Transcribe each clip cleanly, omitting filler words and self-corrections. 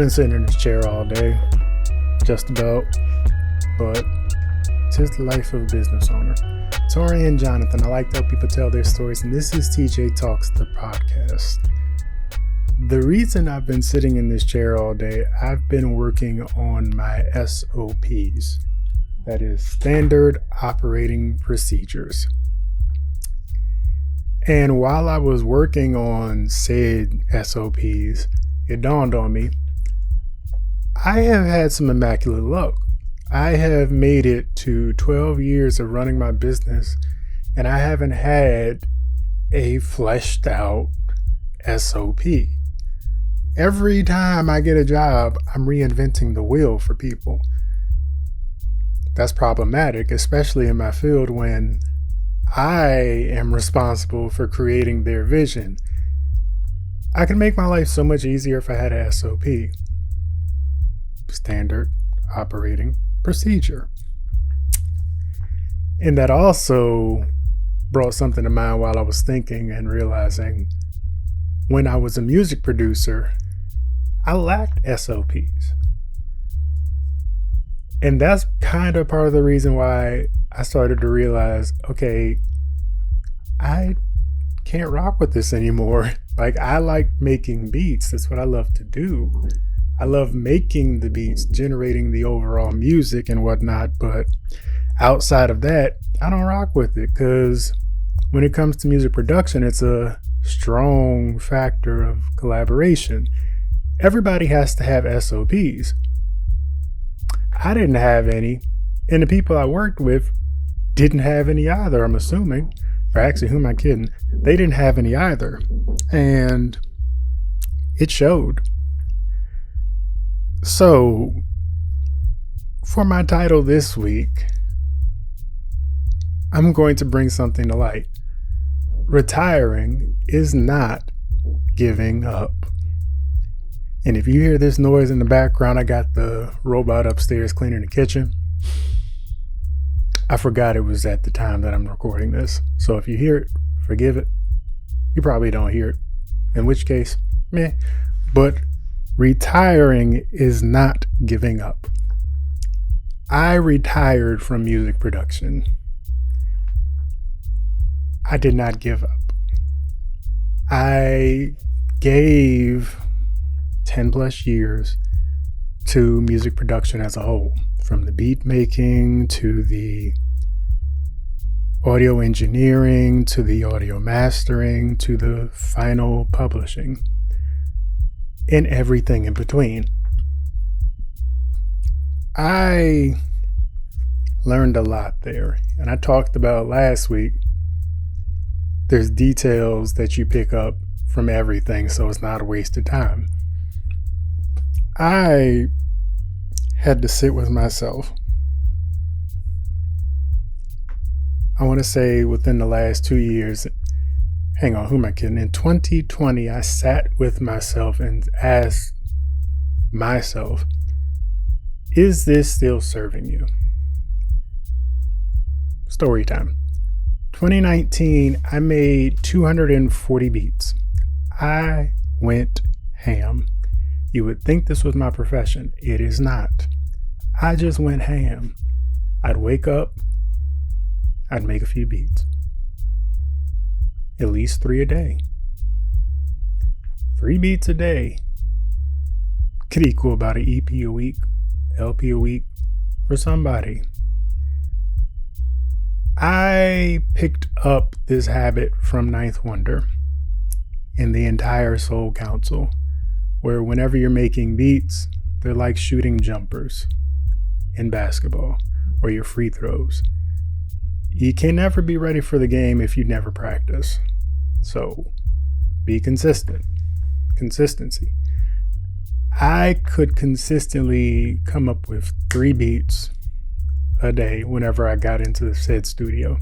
been sitting in this chair all day, just about, but tis the life of a business owner. Tori and Jonathan, I like to help people tell their stories, and this is TJ Talks, the podcast. The reason I've been sitting in this chair all day, I've been working on my SOPs, that is Standard Operating Procedures. And while I was working on said SOPs, it dawned on me, I have had some immaculate luck. I have made it to 12 years of running my business, and I haven't had a fleshed out SOP. Every time I get a job, I'm reinventing the wheel for people. That's problematic, especially in my field when I am responsible for creating their vision. I can make my life so much easier if I had a SOP. Standard Operating Procedure. And that also brought something to mind while I was thinking and realizing when I was a music producer, I lacked SOPs. And that's kind of part of the reason why I started to realize, okay, I can't rock with this anymore. Like, I like making beats. That's what I love to do. I love making the beats, generating the overall music and whatnot. But outside of that, I don't rock with it because when it comes to music production, it's a strong factor of collaboration. Everybody has to have SOPs. I didn't have any, and the people I worked with didn't have any either, I'm assuming. Or actually, who am I kidding? They didn't have any either. And it showed. So, for my title this week, I'm going to bring something to light. Retiring is not giving up. And if you hear this noise in the background, I got the robot upstairs cleaning the kitchen. I forgot it was at the time that I'm recording this. So if you hear it, forgive it. You probably don't hear it. In which case, meh. But retiring is not giving up. I retired from music production. I did not give up. I gave 10 plus years to music production as a whole, from the beat making to the audio engineering to the audio mastering to the final publishing and everything in between. I learned a lot there, and I talked about last week, there's details that you pick up from everything, so it's not a waste of time. I had to sit with myself. I want to say within the last 2 years, hang on, who am I kidding? In 2020, I sat with myself and asked myself, is this still serving you? Story time. 2019, I made 240 beats. I went ham. You would think this was my profession. It is not. I just went ham. I'd wake up, I'd make a few beats. At least 3 a day. 3 beats a day could equal about an EP a week, LP a week for somebody. I picked up this habit from Ninth Wonder and the entire Soul Council, where whenever you're making beats, they're like shooting jumpers in basketball or your free throws. You can never be ready for the game if you never practice. So be consistent. Consistency. I could consistently come up with 3 beats a day whenever I got into the said studio.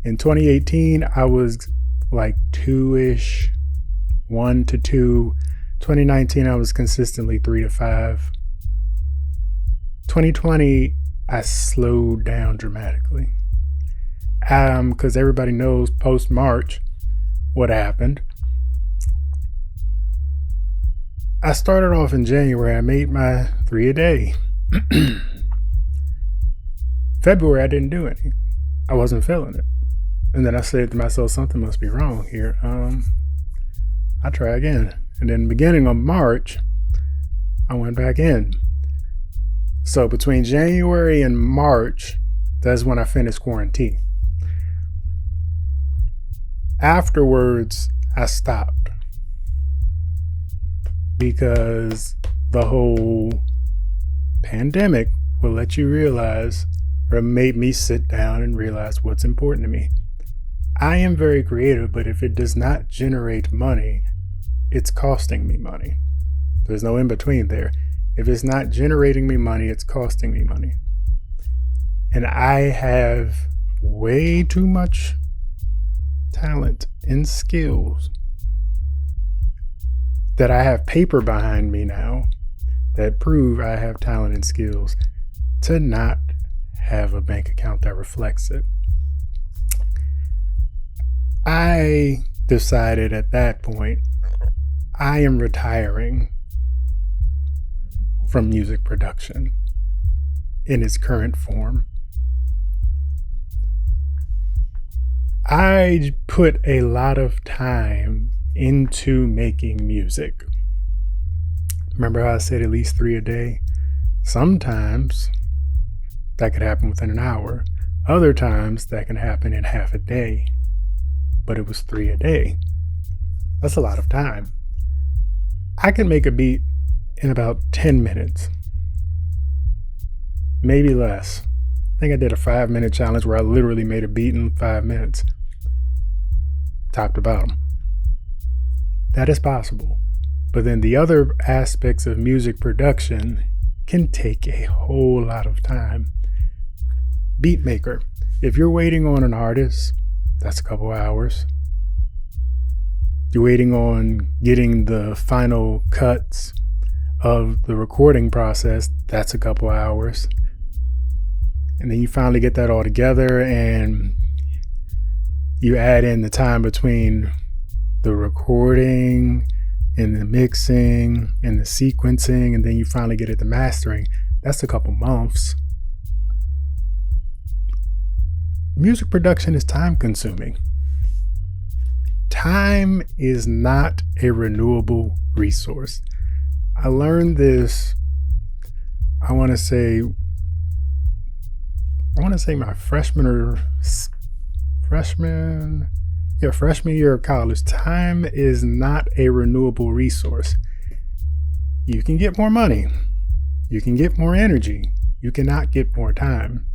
In 2018, I was like 2-ish, 1 to 2. 2019, I was consistently 3 to 5. 2020, I slowed down dramatically. Because everybody knows post-March what happened. I started off in January. I made my 3 a day. February, I didn't do any. I wasn't feeling it. And then I said to myself, something must be wrong here. I'll try again. And then beginning of March, I went back in. So between January and March, that's when I finished quarantine. Afterwards, I stopped because the whole pandemic will let you realize, or made me sit down and realize what's important to me. I am very creative, but if it does not generate money, it's costing me money. There's no in between there. If it's not generating me money, it's costing me money. And I have way too much talent and skills that I have paper behind me now that prove I have talent and skills to not have a bank account that reflects it. I decided at that point, I am retiring from music production in its current form. I put a lot of time into making music. Remember how I said at least 3 a day? Sometimes that could happen within an hour. Other times that can happen in half a day. But it was 3 a day. That's a lot of time. I can make a beat in about 10 minutes. Maybe less. I think I did a 5-minute challenge where I literally made a beat in 5 minutes. Top to bottom. That is possible. But then the other aspects of music production can take a whole lot of time. Beat maker. If you're waiting on an artist, that's a couple hours. You're waiting on getting the final cuts of the recording process, that's a couple hours. And then you finally get that all together and you add in the time between the recording and the mixing and the sequencing, and then you finally get it to mastering. That's a couple months. Music production is time consuming. Time is not a renewable resource. I learned this, I want to say my freshman year of college. Time is not a renewable resource. You can get more money. You can get more energy. You cannot get more time.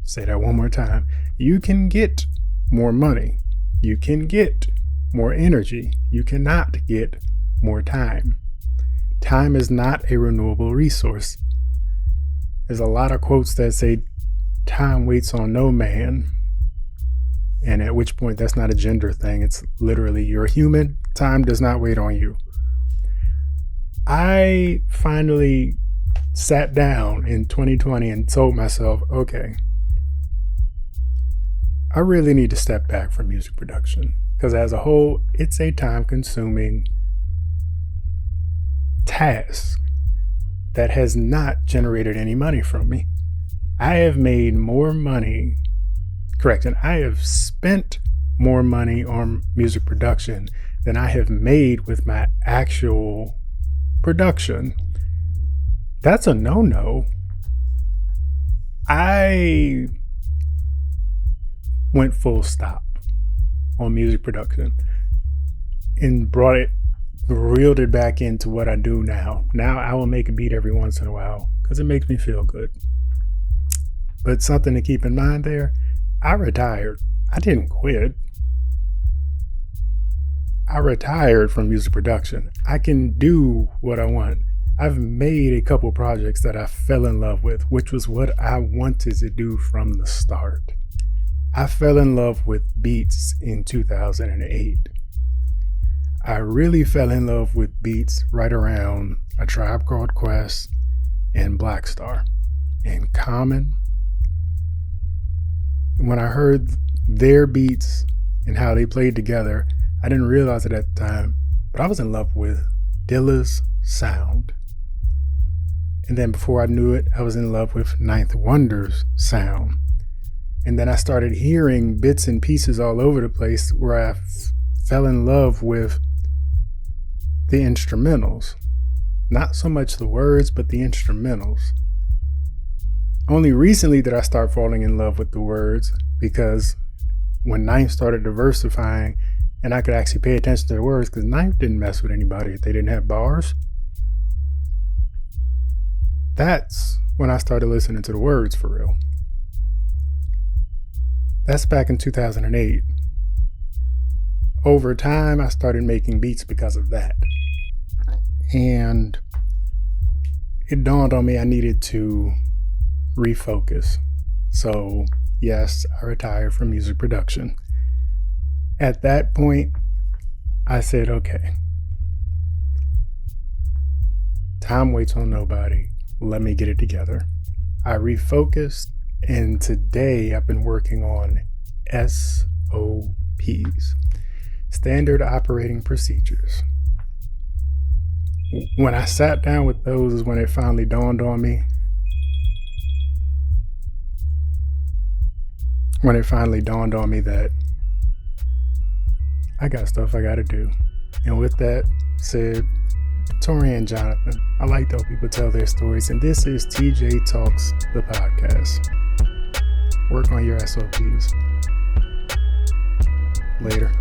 Say that one more time. You can get more money. You can get more energy. You cannot get more time. Time is not a renewable resource. There's a lot of quotes that say time waits on no man. And at which point that's not a gender thing. It's literally you're human. Time does not wait on you. I finally sat down in 2020 and told myself, okay, I really need to step back from music production because as a whole, it's a time-consuming task that has not generated any money from me. I have made more money, correction, I have spent more money on music production than I have made with my actual production. That's a no-no. I went full stop on music production and reeled it back into what I do now. Now I will make a beat every once in a while because it makes me feel good. But something to keep in mind there, I retired. I didn't quit. I retired from music production. I can do what I want. I've made a couple projects that I fell in love with, which was what I wanted to do from the start. I fell in love with beats in 2008. I really fell in love with beats right around A Tribe Called Quest and Black Star. And Common, when I heard their beats and how they played together, I didn't realize it at the time, but I was in love with Dilla's sound. And then before I knew it, I was in love with Ninth Wonder's sound. And then I started hearing bits and pieces all over the place where I fell in love with the instrumentals. Not so much the words, but the instrumentals. Only recently did I start falling in love with the words, because when Ninth started diversifying and I could actually pay attention to the words, because Ninth didn't mess with anybody if they didn't have bars. That's when I started listening to the words for real. That's back in 2008. Over time, I started making beats because of that. And it dawned on me I needed to refocus. So, yes, I retired from music production. At that point, I said, okay, time waits on nobody. Let me get it together. I refocused, and today I've been working on SOPs, Standard Operating Procedures. When I sat down with those is when it finally dawned on me. When it finally dawned on me that I got stuff I gotta do. And with that said, Tori and Jonathan, I like to help people tell their stories, and this is TJ Talks, the podcast. Work on your SOPs. Later.